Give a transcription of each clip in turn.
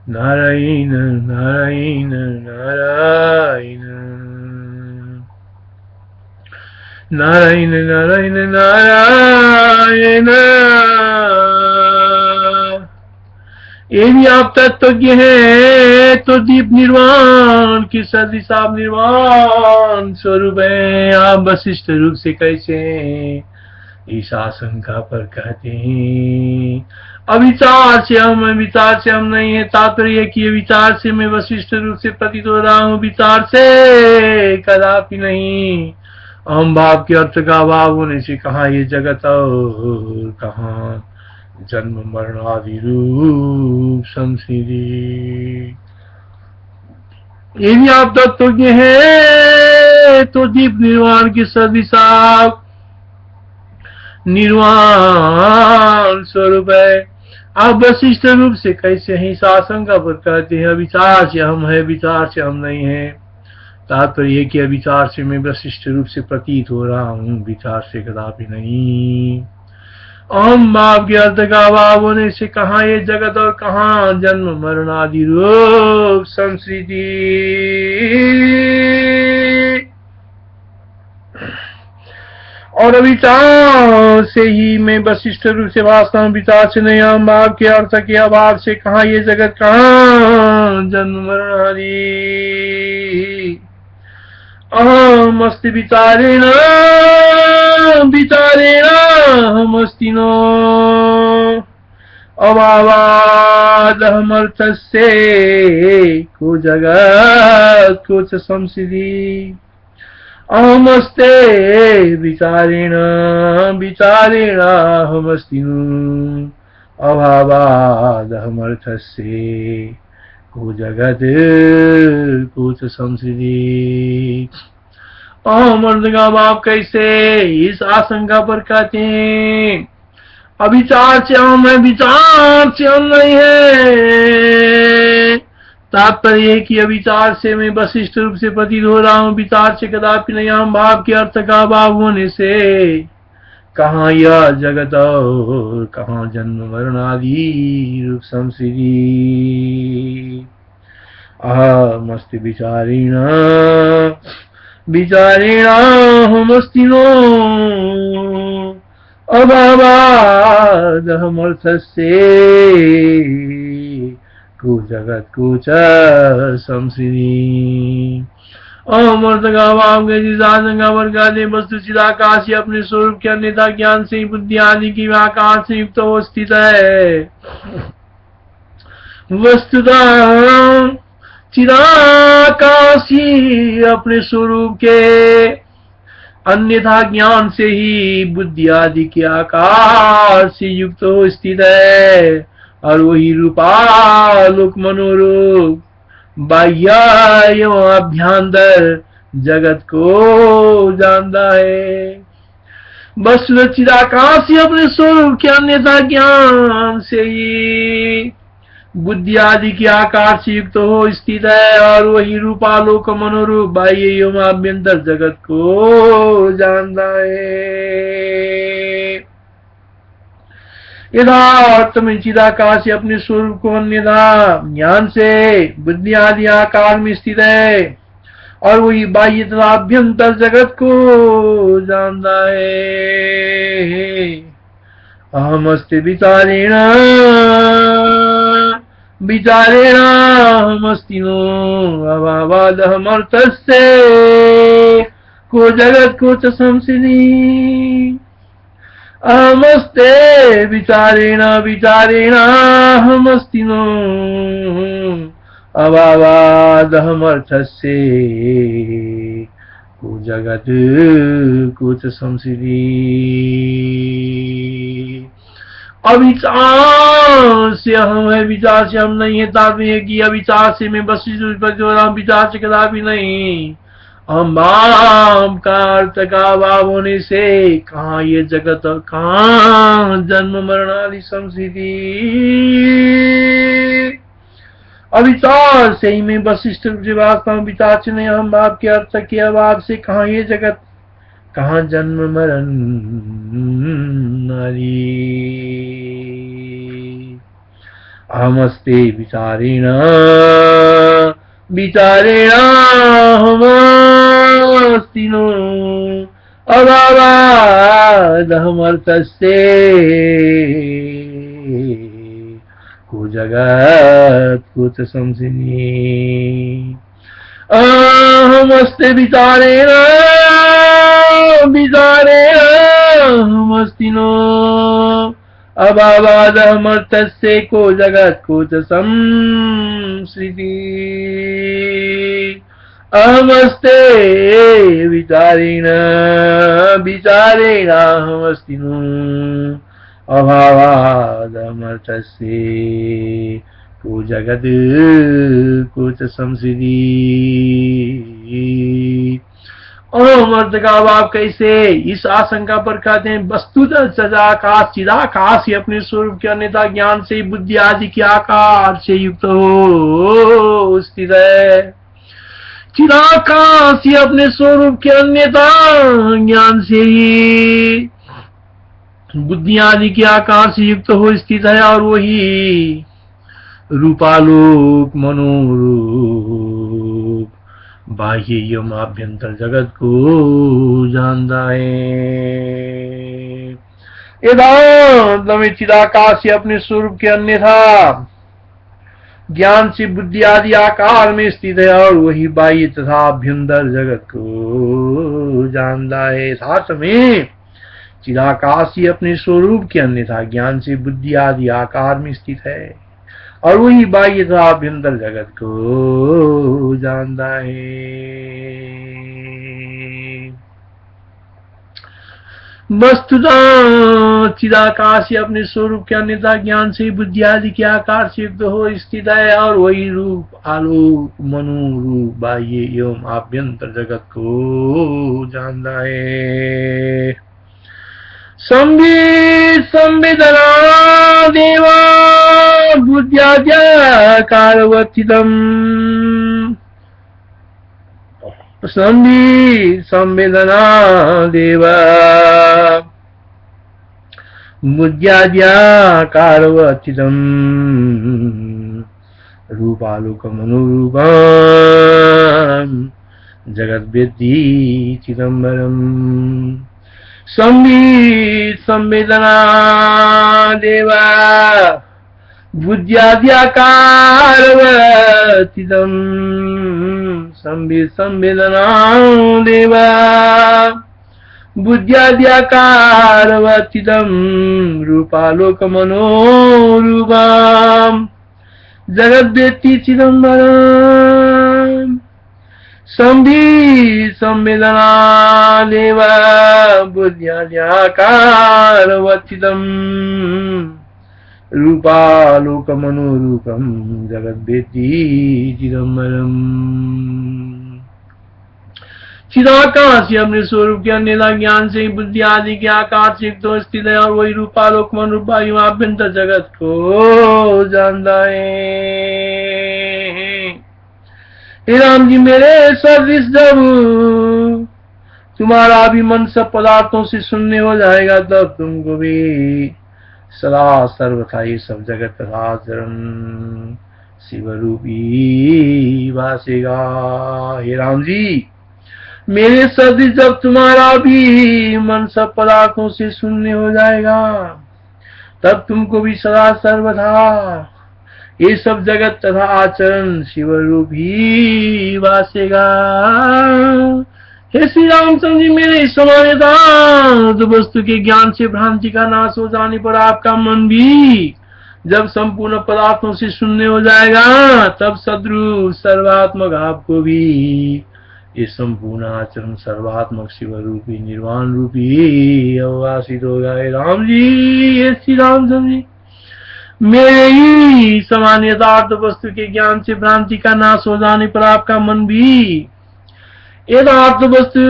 नारायण नारायण नारायण नारायण नारायण नारायण। यदि आप तत्वज्ञ हैं तो दीप निर्वाण की सदृश आप निर्वाण स्वरूप है। आप वशिष्ठ रूप से कैसे हैं इस आशंका पर कहते हैं अविचार से हम, विचार से हम नहीं है। तात्पर्य कि विचार से मैं वशिष्ठ रूप से प्रतीत हो रहा हूँ, विचार से कदापि नहीं। अहम भाव के अर्थ का अभाव होने से कहाँ ये जगत और कहाँ जन्म मरण आदि रूप संसिद्धि। यदि आप तत्वज्ञ हैं तो दीप निर्वाण की सदृश आप निर्वाण स्वरूप है। आप वशिष्ठ रूप से कैसे हैं इस आशंका पर कहते हैं विचार से हम है, विचार से हम नहीं है। तात्पर्य कि विचार से मैं वशिष्ठ रूप से प्रतीत हो रहा हूँ, विचार से कदापि नहीं। अहम भाव के अर्थ का अभाव होने से कहाँ ये जगत और कहाँ जन्म मरण आदि रूप संस्कृति। और अविचार से ही मैं वशिष्ठ रूप से वास्तव हूँ, विचार से नहीं। अहम भाव के अर्थ के अभाव से कहाँ ये जगत कहाँ जन्म मरण आदि। अहमस्ति विचारेण विचारेण अहमस्तिनो अभावादहमर्थस्य को जगत् को च संसिद्धि। अहमस्ते विचारेण विचारेण अहमस्तिनो अभावादहमर्थस्य को जगत को च संसिद्धि। अहम का भाव कैसे इस आशंका पर कहते हैं अविचार से हम है, विचार से हम नहीं है। तात्पर्य कि अविचार से मैं वशिष्ठ रूप से प्रतीत हो रहा हूँ, विचार से कदापि नहीं। हम भाव के अर्थ का अभाव होने से कहाँ यह जगत और कहाँ जन्म मरण आदि रूप संसिद्धि। अहमस्ति विचारेण विचारेण अहमस्तिनो अभावादहमर्थस्य को जगत को च संसिद्धि। अमर्थ का अभाव के जिस आशंका पर कहते वस्तु चिदाकाश अपने स्वरूप के अन्यथा ज्ञान से बुद्धि आदि की आकाश से युक्त हो स्थित है। वस्तुतः चिदाकाशी अपने स्वरूप के अन्यथा ज्ञान से ही बुद्धि आदि के आकार से युक्त हो स्थित है। और वही रूपालोक मनोरूप बाह्य एवं अभ्यंतर जगत को जानता है। वस्तुतः चिदाकाशी अपने स्वरूप के अन्यथा ज्ञान से ही बुद्धि आदि के आकार से युक्त हो स्थित है। और वही रूपालोक मनोरूप बाह्य एवं आभ्यंतर जगत को जानता है। यथार्थ में चिदाकाश अपने स्वरूप को अन्यथा ज्ञान से बुद्धि आदि आकार में स्थित है। और वही बाह्य तथा आभ्यंतर जगत को जानता है। अहमस्ति विचारेण विचारेण अहमस्तिनो अभावादहमर्थस्य को जगत को च संसिद्धि। अहमस्ते विचारेण विचारेण अहमस्तिनो अभावादहमर्थस्य को जगत को च संसिद्धि। अविचार से हम है, विचार से हम नहीं है। तात्पर्य कि अविचार से मैं वशिष्ठ रूप हो रहा हूँ, विचार से कदापि नहीं। अहम का अर्थ का अभाव होने से कहाँ ये जगत और कहाँ जन्म मरण आदि संसिद्धि। अविचार से ही मैं वशिष्ठ रूप से वास्तव हूँ, विचार से नहीं। अहम भाव के अर्थ के अभाव से कहाँ ये जगत कहाँ जन्म मरण आदि। अहमस्ते विचारेण विचारेण हमस्तिनो अभावादहमर्थस्ते को जगत कुत संसिनी अहमस्ते विचारेण विचारेण हमस्तिनो अभावादहमर्थस्य को जगत को च संसृति अहमस्ते विचारेण विचारेण अहमस्तिनो अभावादहमर्थस्य को जगत को च संसृति। अमर्थ का भाव कैसे? इस आशंका पर कहते हैं वस्तुतः सदाकाश चिदाकाश ही अपने स्वरूप के अन्यथा ज्ञान से बुद्धि आदि के आकार से युक्त हो स्थित है। चिदाकाश ही अपने स्वरूप के अन्यथा ज्ञान से ही बुद्धि आदि के आकार से युक्त हो स्थित है और वही रूपालोक मनोरूप बाह्य एवं आभ्यंतर जगत को जानता है। में चिदाकाश से अपने स्वरूप के अन्यथा ज्ञान से बुद्धि आदि आकार में स्थित है और वही बाह्य तथा आभ्यंतर जगत को जानता है। साथ में चिदाकाश ही अपने स्वरूप के अन्यथा ज्ञान से बुद्धि आदि आकार में स्थित है और वही बाह्य तथा आभ्यंतर जगत को जानता है। वस्तुतः चिदाकाश अपने स्वरूप के अन्यथा ज्ञान से बुद्धि आदि के आकार से युक्त हो स्थित है और वही रूप आलोक मनोरूप बाह्य एवं आभ्यंतर जगत को जानता है। संवेदना देवा बुद्ध्याद्याकारवर्तितम् संवेदना देवा बुद्ध्याद्याकारवर्तितम् रूपालोकमनुरूपम् जगद्वेत्ति चिदम्बरम्। संवेदना देवा बुद्ध्याद्याकारवर्तितम् संवेदना देवा बुद्ध्याद्याकारवर्तितम् रूपालोकमनोरूपम् जगद्वेत्ति चिदम्बरम्। संवेदना देवा बुद्ध्याद्याकारवर्तितम् रूपालोकमनोरूपम् जगद्वेत्ति चिदम्बरम्। चिदाकाश अपने स्वरूप के अन्यथा ज्ञान से बुद्धि आदि के आकार से युक्त स्थित है और वही रूपालोक मनोरूप आभ्यंतर जगत को जानता है। हे राम जी, मेरे सदृश जब तुम्हारा भी मन सब पदार्थों से शून्य हो जाएगा तब तुमको भी सदा सर्वथा ये सब जगत तथा चरण शिवरूपी भासेगा। हे राम जी, मेरे सदृश जब तुम्हारा भी मन सब पदार्थों से शून्य हो जाएगा तब तुमको भी सदा सर्वथा ये सब जगत तथा आचरण शिव रूप ही वासेगा। हे श्री रामचंद्र जी, मेरे समानता वस्तु के ज्ञान से भ्रांति का नाश हो जाने पर आपका मन भी जब संपूर्ण पदार्थों से शून्य हो जाएगा तब सद्रूप सर्वात्मक आपको भी ये संपूर्ण आचरण सर्वात्मक शिव रूपी निर्वाण रूपी अवभाषित होगा। हे राम जी, ये श्री रामचंद्र जी, मेरे ही समान यथार्थ वस्तु के ज्ञान से भ्रांति का नाश हो जाने पर आपका मन भी यथार्थ वस्तु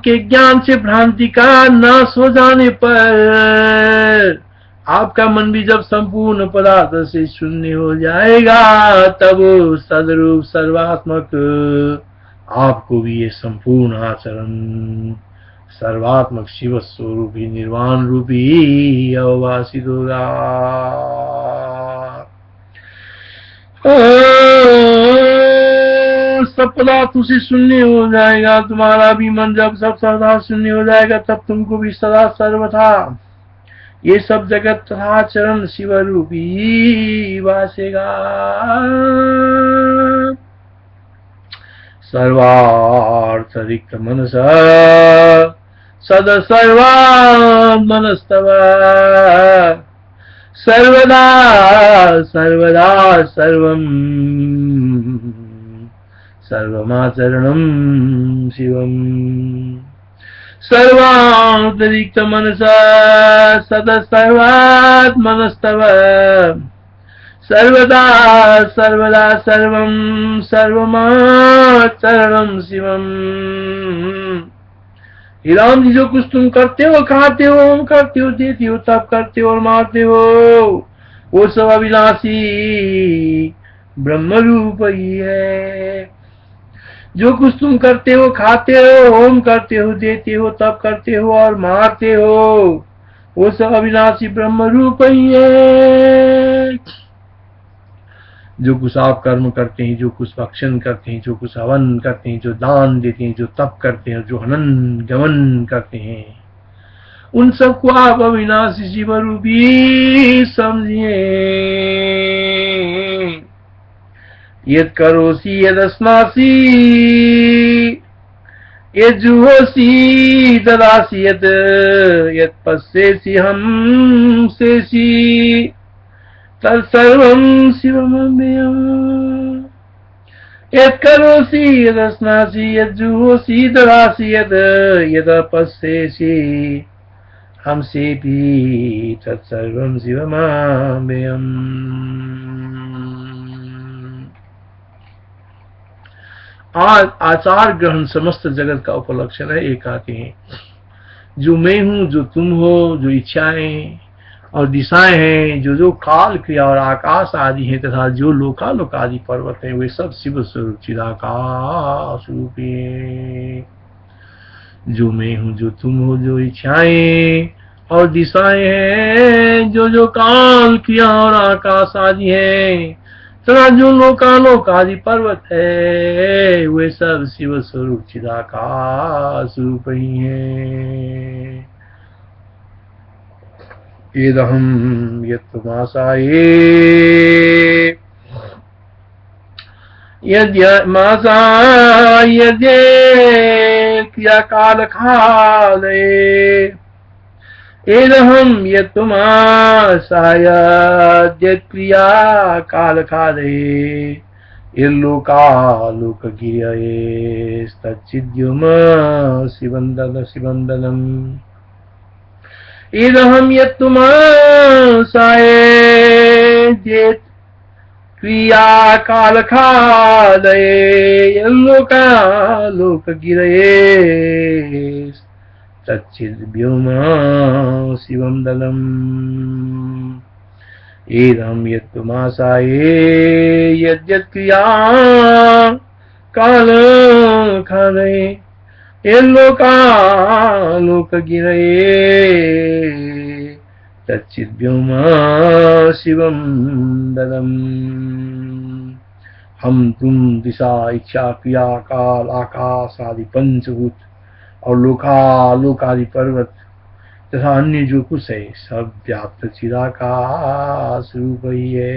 के ज्ञान से भ्रांति का नाश हो जाने पर आपका मन भी जब संपूर्ण पदार्थ से शून्य हो जाएगा तब सदरूप सर्वात्मक आपको भी ये संपूर्ण आचरण सर्वात्मक शिव स्वरूपी निर्वाण रूपी अवभाषित होगा। सब पदार्थ उसी शून्य हो जाएगा। तुम्हारा भी मन जब सब सर्वथा शून्य हो जाएगा तब तुमको भी सदा सर्वथा ये सब जगत तथा चरण शिव रूपी वासेगा। सर्वार्थ रिक्त मनस सद सर्वात्मनस्तव सर्वदा सर्वदा सर्वं सर्वमाचरणं शिवम्। सर्वान्तरिक्त मनसा सद सर्वात्मनस्तव सर्वदा सर्वदा सर्वं सर्वमाचरणं शिवम्। हे राम जी, जो कुछ तुम करते हो, खाते हो, हम करते हो, देते हो, तब करते हो और मारते हो, वो सब अविनाशी ब्रह्म रूप ही है। जो कुछ तुम करते हो, खाते हो, होम करते हो, देते हो, तब करते हो और मारते हो, वो सब अविनाशी ब्रह्म रूप ही है। जो कुछ आप कर्म करते हैं, जो कुछ भक्षण करते हैं, जो कुछ हवन करते हैं, जो दान देते हैं, जो तप करते हैं, जो हनन गमन करते हैं, उन सबको आप अविनाशी शिव रूपी समझिए। यद करोसी यदस्मासी यद जुहोसी ददासी यद पश्येसी हम सेसी तत्सर्वं शिवमव्ययम्। यत् करोसि यदस्नासि यज्जुहोसि ददासि यद पश्येसि हमसेऽपि तत्सर्वं शिवमव्ययम्। आज आचार ग्रहण समस्त जगत का उपलक्षण है। एक आते हैं जो मैं हूं, जो तुम हो, जो इच्छाएं और दिशाएं हैं, जो जो काल क्रिया और आकाश आदि हैं तथा जो लोकालोक आदि पर्वत हैं, वे सब शिव स्वरूप चिदाकाश रूप हैं। जो मैं हूं, जो तुम हो, जो इच्छाएं और दिशाएं हैं, जो जो काल क्रिया और आकाश आदि हैं तथा जो लोकालोक आदि पर्वत है, वे सब शिव स्वरूप चिदाकाश रूप ही हैं। येदहं यत्मासाये यद्यमासा यद्ये क्रियाकाल काले येदहं यत्मासाय यद्क्रियाकाल काले यल्लोकालोक गिरयेस्तच्चिद्युम शिवन्दनम्। इदहं यत्तुमासाये जेत क्रिया काल खादये यल्लोकालोक गिरये तच्चिद्व्योम शिवं दलम्। इदहं यत्तुमासाये यद्यत् क्रिया काल खादये यल्लोकालोक गिरये तच्चिद्व्योम शिवं दलम्। हम तुम दिशा इच्छा क्रिया काल आकाश आदि पंचभूत और लोकालोक आदि पर्वत तथा अन्य जो कुछ है सब व्याप्त चिदाकाश रूप ही है।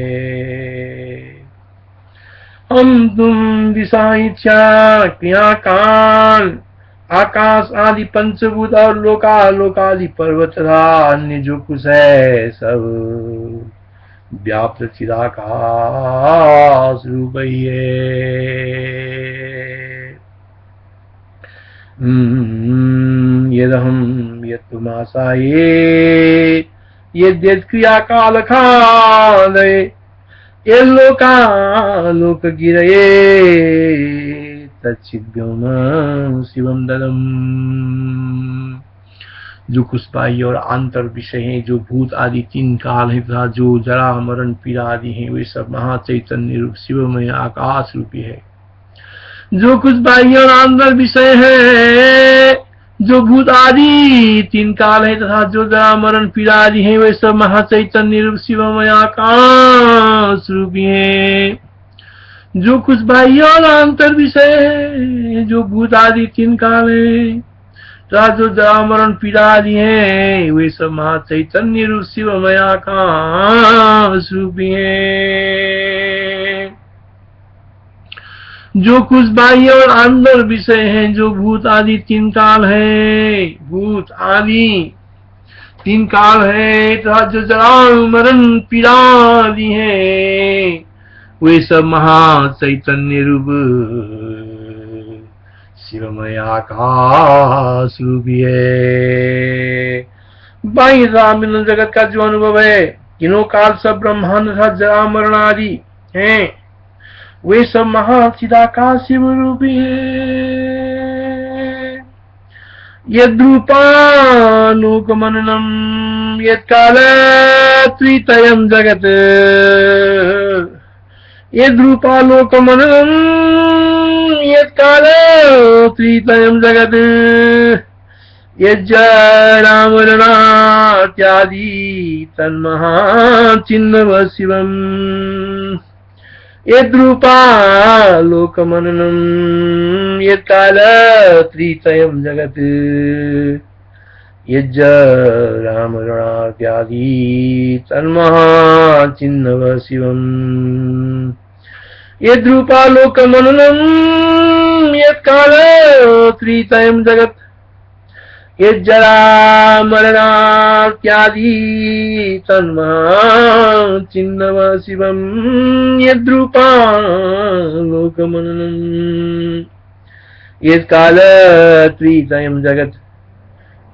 हम तुम दिशा इच्छा क्रिया काल आकाश आदि पंचभूत और लोकालोक आदि पर्वत तथा अन्य जो कुछ है सब व्याप्त चिदाकाश रूप ही है। यदहं यत्तुमासाये यद्यत् क्रिया काल काले यल्लोकालोक गिरये तच्चिद्व्योम शिवं दलम्। जो कुछ बाह्य और आंतर विषय हैं, जो भूत आदि तीन काल हैं तथा जो जरा मरण पीड़ा आदि हैं, वे सब महाचैतन्य रूप शिवमय आकाश रूपी है। जो कुछ बाह्य और आंतर विषय है, जो भूत आदि तीन काल है तथा जो जरा मरण पीड़ा आदि हैं, वे सब महाचैतन्य रूप शिवमय आकाश रूपी है। जो कुछ बाह्य और आंतर विषय है, जो भूत आदि तीन काल है, तथा जो जरा मरण पीड़ा आदि है, वे सब महा चैतन्य रूप शिवमय आकाश रूपी है। जो कुछ बाह्य और अंदर विषय है, जो भूत आदि तीन काल है, भूत आदि तीन काल है, तथा जो जरा मरण पीड़ा आदि है, वे सब महा चैतन्य रूप शिवमय आकाश रूपी है। बाह्य मिलन जगत का जो अनुभव है, तीनों काल सब ब्रह्मांड तथा जरा मरण आदि है, वे सब महाचिदाकाश शिव रूपी है। यद्रूपानुकमननम यत्काल त्रितयं जगत, यद्रूपालोकमननम यत्काल त्रितयं जगत, यज्जरामरणात्यादि तन्महाचिन्नव शिवम्। यद्रूपालोकमननम यत्काल त्रितयं जगत, यज्जरामरणात्यादि तन्महाचिन्नव शिवम्। यद्रूपालोकमननम यत्काल त्रितयं जगत, यज्जरामरणात्यादि तन्महाचिन्नव शिवम्। यद्रूपालोकमननम यत्काल त्रितयं जगत,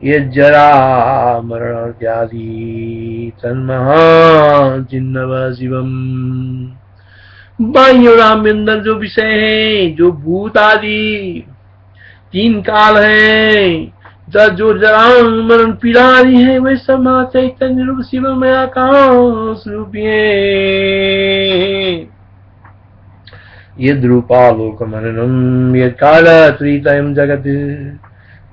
यज्जरामरणात्यादि तन्महाचिन्नव शिवम्। बाह्य और आभ्यंतर जो विषय है, जो भूत आदि तीन काल है, जो जरा मरण पीड़ा आदि है, वे सब महा चैतन्य रूप शिवमय आकाश रूपी है। यद्रूपालोकमननम यत्काल त्रितयं जगत,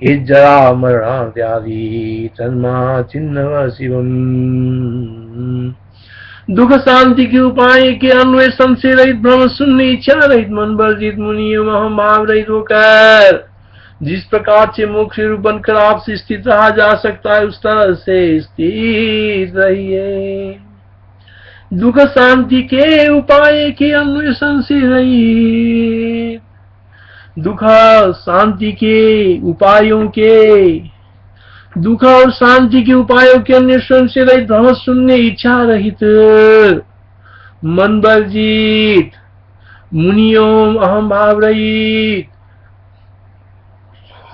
यज्जरा मरणात्यादि तन्महाचिन्नव शिवम्। दुख शांति के उपाय के अन्वेषण से रहित, भ्रम शून्य, इच्छा रहित, मन वर्जित, मुनि अहम भाव रहित होकर जिस प्रकार से मोक्ष रूप बनकर आपसे स्थित रहा जा सकता है, उस तरह से स्थित रहिए। दुख शांति के उपाय के अन्वेषण से रहित, दुख शांति के उपायों के, दुख और शांति के उपायों के अन्वेषण से रहित, भ्रम शून्य, इच्छा रहित, मन वर्जित, मुनियों अहम भाव रहित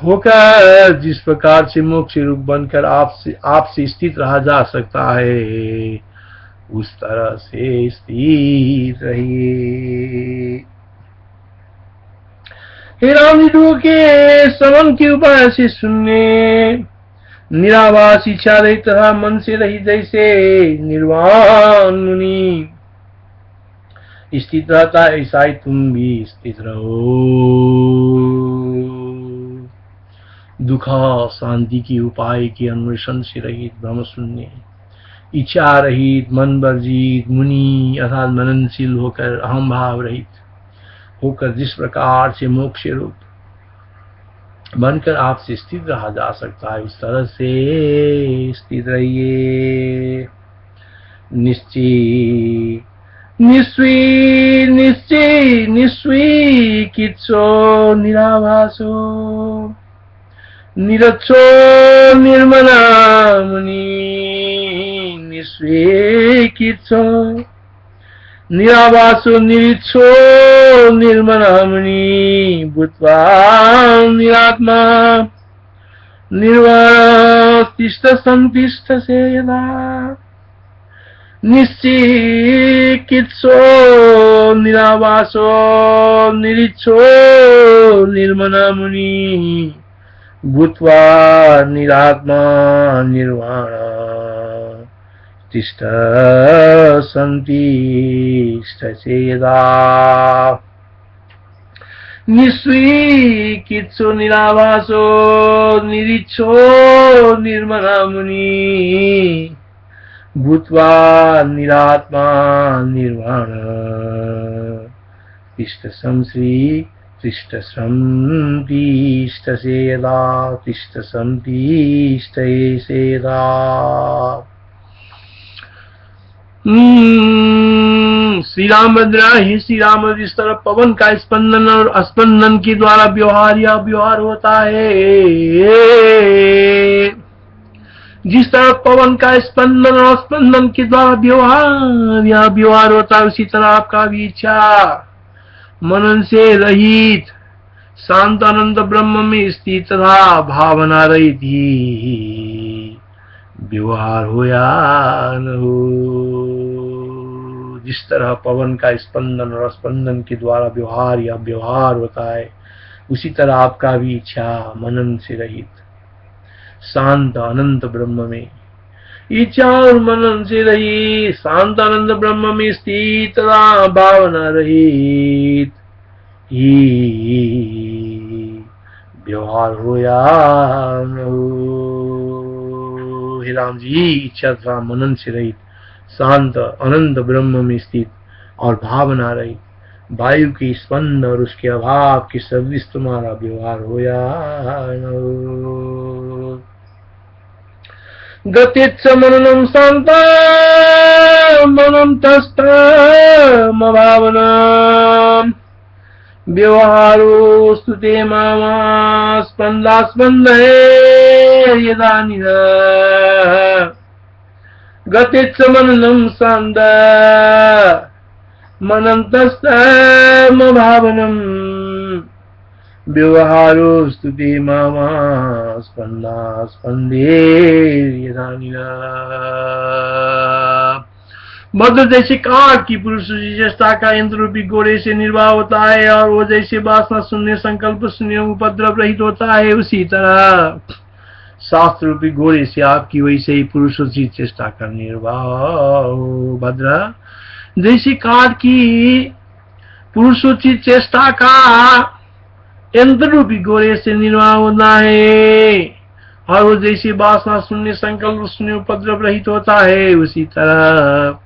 होकर जिस प्रकार से मोक्ष रूप बनकर आपसे स्थित रहा जा सकता है, उस तरह से स्थित रहिए। हे राम जी, के श्रवण के उपाय से सुनने, निराभास इच्छा रहित तथा मन से रहित जैसे निर्वाण मुनि स्थित रहता है, ऐसा ही तुम भी स्थित रहो। दुख शांति की उपाय के अन्वेषण से रहित, भ्रम शून्य, इच्छा रहित, मन वर्जित, मुनि अर्थात मननशील होकर, अहम भाव रहित होकर जिस प्रकार से मोक्ष रूप बनकर आपसे स्थित रहा जा सकता है, उस तरह से स्थित रहिए। निश्चय निस्वी निश्चय निस्वी कित्सो निराभासो निरच्छो निर्मला मुनि, निस्वी कित्सो निराभासो निरिच्छो निर्मला मुनि, भूत्वा निरात्मा निर्वाण तिष्ठ संतिष्ठ से यदा। निश्चिकित्सो निराभासो निरिच्छो निर्मला मुनि, भूत्वा निरात्मा निर्वाण तिष्ठ संतिष्ठ चेदा। निस्वीकित्सो निराभासो निरिच्छो निर्मला मुनि, भूत्वा निरात्मा निर्वाण तिष्ठसं श्री तिष्ठसं तिष्ठसे यदा तिष्ठसं तिष्ठसे यदा। श्री रामभद्रा ही श्री राम, जिस तरह पवन का स्पंदन और अस्पंदन के द्वारा व्यवहार या व्यवहार होता है, जिस तरह पवन का स्पंदन और स्पंदन के द्वारा व्यवहार या व्यवहार होता है, उसी तरह आपका भी इच्छा मनन से रहित शांत आनंद ब्रह्म में स्थित तथा भावना रहित ही व्यवहार हो या न हो। जिस तरह पवन का स्पंदन और स्पंदन के द्वारा व्यवहार या व्यवहार होता है, उसी तरह आपका भी इच्छा मनन से रहित शांत अनंत ब्रह्म में, इच्छा और मनन से रहित शांत आनंद ब्रह्म में स्थित भावना रहित ही व्यवहार हो या न हो। हे राम जी, इच्छा तथा मनन से रहित शांत अनंत ब्रह्म में स्थित और भावना रहित वायु की स्पंद और उसके अभाव के सदृश तुम्हारा व्यवहार हो या न हो। गतिच्छ मननं शांता मनम तस्थम भावना व्यवहारो स्तुते मामा स्पंदा स्पंदे यदानिह। गतिच्छ मननं शांता मनम तस्थम भावनम व्यवहारो स्तुते मामा स्पंदा स्पंदे यदानिह। मध्य जैसे काट की पुरुष चेष्टा का यंत्र रूपी घोड़े से निर्वाह होता है, और वो जैसे वासना शून्य संकल्प शून्य उपद्रव रहित होता है, उसी तरह शास्त्र रूपी घोड़े से आपकी वैसे ही पुरुषोचित चेष्टा का निर्वाह हो। भद्रा, जैसे काट की पुरुषोचित चेष्टा का यंत्र रूपी घोड़े से निर्वाह होना है, और वो जैसे वासना शून्य संकल्प शून्य उपद्रव रहित होता है, उसी तरह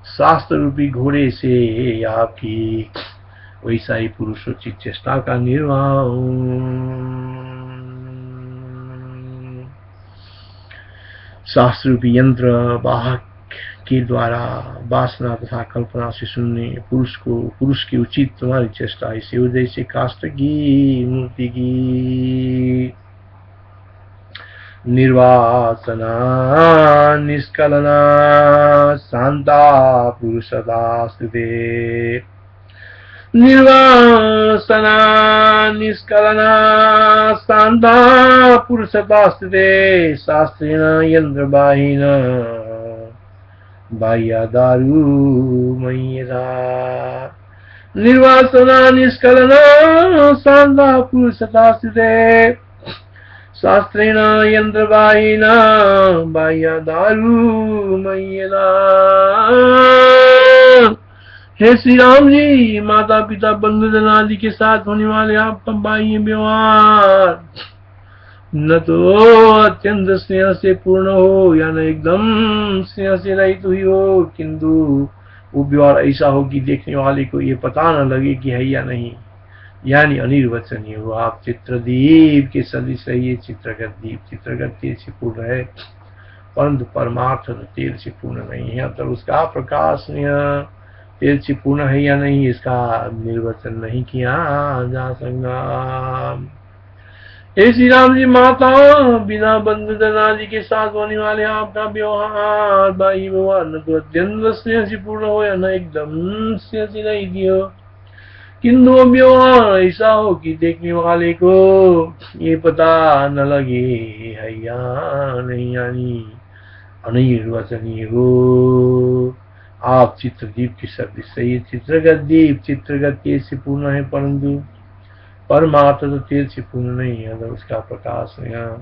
शास्त्र रूपी घोड़े से आपकी वैसा ही पुरुषोचित चेष्टा का निर्वाह हो। शास्त्र रूपी यंत्र वाहक के द्वारा वासना तथा कल्पना से शून्य पुरुष की उचित तुम्हारी चेष्टा इसे उदय से काष्ठ की मूर्ति की निर्वासना निष्कलना शांता पुरुषदा स्तुते। निर्वासना निष्कलना शांता पुरुषदा स्तुते। शास्त्रेण यंत्रबाहिन बाह्यदारु मय्यदा। निर्वासना निष्कलना शांता पुरुषदा स्तुते। शास्त्रेण यंत्रबाहिना बाह्यदारु मय्यदा। हे श्री राम जी, माता पिता बंधु जन आदि के साथ होने वाले आपका बाह्य व्यवहार न तो अत्यंत स्नेह से पूर्ण हो या न एकदम स्नेह से रहित हुई हो, किंतु वो व्यवहार ऐसा हो कि देखने वाले को ये पता न लगे कि है या नहीं, यानी अनिर्वचनीय हो। आप चित्रदीप के सदृश है। ये चित्रगत दीप चित्रगत तेज से पूर्ण है, परंतु परमार्थ तेज से पूर्ण नहीं है। तो उसका प्रकाश तेज से पूर्ण है या नहीं, इसका निर्वचन नहीं किया जा सकता। हे श्री राम जी, माता बिना बंधु जन आदि के साथ होने वाले आपका व्यवहार बाह्य व्यवहार न तो अत्यंत स्नेह से पूर्ण हो या न एकदम स्नेह से नहीं हो, किंतु व्यवहार ऐसा हो कि देखने वाले को ये पता न लगे है या नहीं, यानी अनिर्वचनीय हो। आप चित्रदीप की शब्द से ये चित्रगत दीप चित्रगत तेज से पूर्ण है, परंतु परमार्थ तो तेज से पूर्ण नहीं है। अगर उसका प्रकाश यहाँ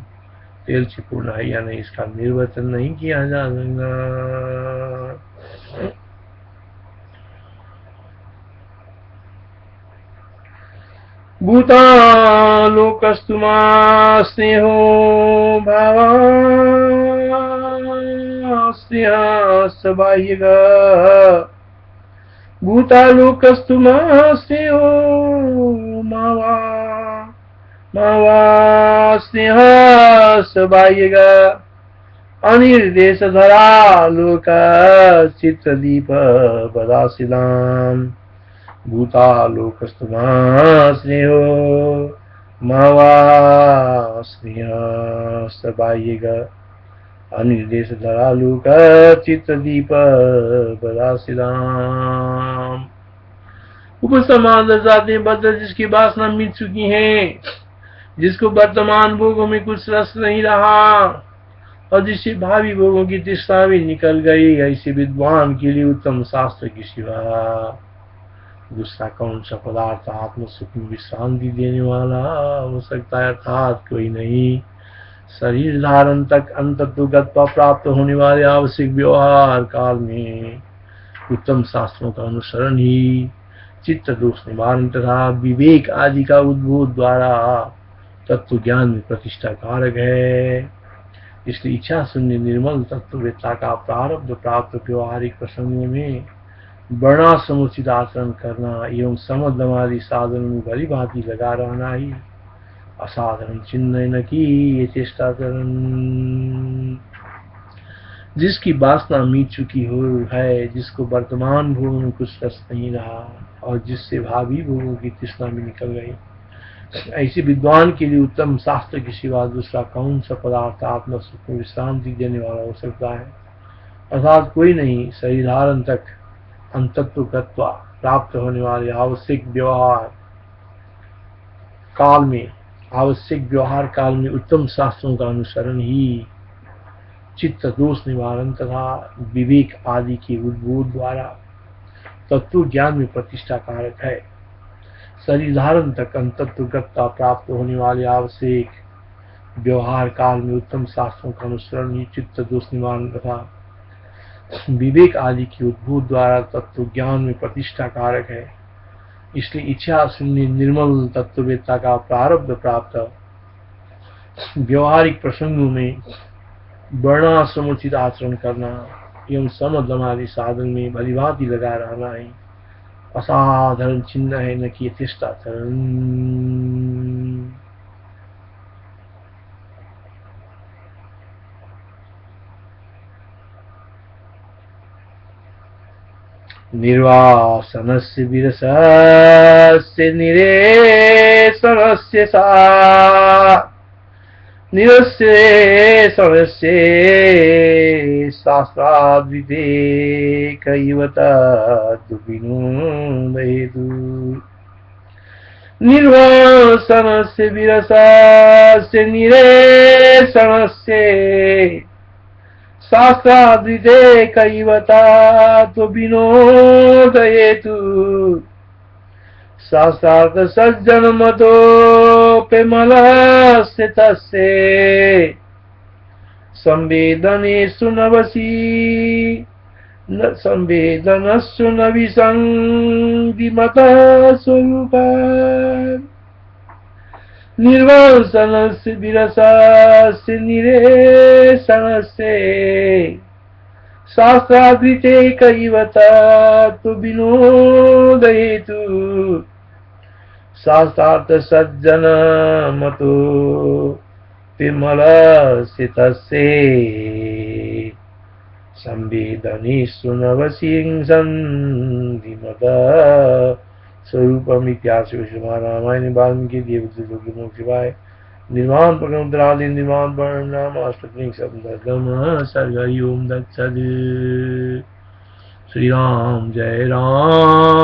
तेज से पूर्ण है या नहीं, इसका निर्वचन नहीं किया जा सकता। भूतालोकस्तुमा स्नेहो भावास्नेहास्य बाह्यः भूतालोकस्तु मास्नेहो मावा मावा स्नेह सबाह्यग अनिर्देश धरा लोक चित्रदीप बदाशिलाम भूतालोकस्तु स्नेहो मावा स्नेह सबाह्यग अनिर्देश धरा लोक चित्रदीप बदाशिलाम। उपसमान जाते बद्ध जिसकी वासना मिट चुकी है, जिसको वर्तमान भोगों में कुछ रस नहीं रहा और जिससे भावी भोगों की तृष्णा भी निकल गई, ऐसे विद्वान के लिए उत्तम शास्त्र की सिवा दूसरा कौन सा पदार्थ आत्म सुख में विश्रांति देने वाला हो सकता है? अर्थात कोई नहीं। शरीर धारण तक अंतत्वगत प्राप्त होने वाले आवश्यक व्यवहार काल में उत्तम शास्त्रों का अनुसरण ही चित्त दोष निवारण तथा विवेक आदि का उद्भूत द्वारा तत्व ज्ञान में प्रतिष्ठा कारक है। इसलिए इच्छा शून्य निर्मल तत्ववेत्ता का प्रारब्ध प्राप्त व्यवहारिक प्रसंगों में वर्णाश्रमोचित आचरण करना एवं समदमादि साधनों में भली भांति लगा रहना ही असाधारण चिन्ह न की ये चेष्टा करन। जिसकी वासना मिट चुकी हो है, जिसको वर्तमान भोग में कुछ रस नहीं रहा और जिससे भावी भोगों की तृष्णा भी निकल गई, ऐसे विद्वान के लिए उत्तम शास्त्र के सिवा दूसरा कौन सा पदार्थ आत्म सुख में विश्रांति देने वाला हो सकता है? अर्थात कोई नहीं। शरीर धारण तक अंतत्वगत्वा प्राप्त होने वाले आवश्यक व्यवहार काल में उत्तम शास्त्रों का अनुसरण ही चित्त दोष निवारण तथा विवेक आदि के उद्बोध द्वारा तत्व ज्ञान में प्रतिष्ठा कारक है। शरीर धारण तक अंतत्वगत्ता प्राप्त होने वाले आवश्यक व्यवहार काल में उत्तम शास्त्रों का अनुसरण ही चित्त दोष निवारण तथा विवेक आदि के उद्भूत द्वारा तत्व ज्ञान में प्रतिष्ठा कारक है। इसलिए इच्छा शून्य निर्मल तत्ववेत्ता का प्रारब्ध प्राप्त व्यवहारिक प्रसंगों में वर्णाश्रमोचित आचरण करना एवं समदमादि साधन में भलीभांति लगा रहना है असाधारण चिन्ह है, न कि यथेष्टाचरण। निर्वासनस्य विरसस्य निरेशनस्य सा निरस्येषणस्य शास्त्राद्विवेकैव तद्विनोदयेतु। निर्वासनस्य विरसस्य निरेशनस्य शास्त्राद्विवेकैव तद्विनोदयेतु। शास्त्रार्थ सज्जन मतोपेमलस्य तस्य संवेदनेषु नवसी संवेदनस्सु न विसंधिमतः स्वरूपात्। निर्वासनस्य विरसस्य निरेशनस्य शास्त्राद्विवेकैव तद्विनोदयेतु। शास्त्रार्थ सज्जन मतो विमलस्य तस्य संवेदनेषु नवसिंहन्धिमतः स्वरूपमित्याशु रामायण वाल्मीकि देवदूतोक्तिमोक्षिवाय निर्माण प्रकरणोत्तरादि निर्माण वर्णनाम अष्टकनिक शब्दम सर्ग ओम दत्सद। श्री राम जय राम।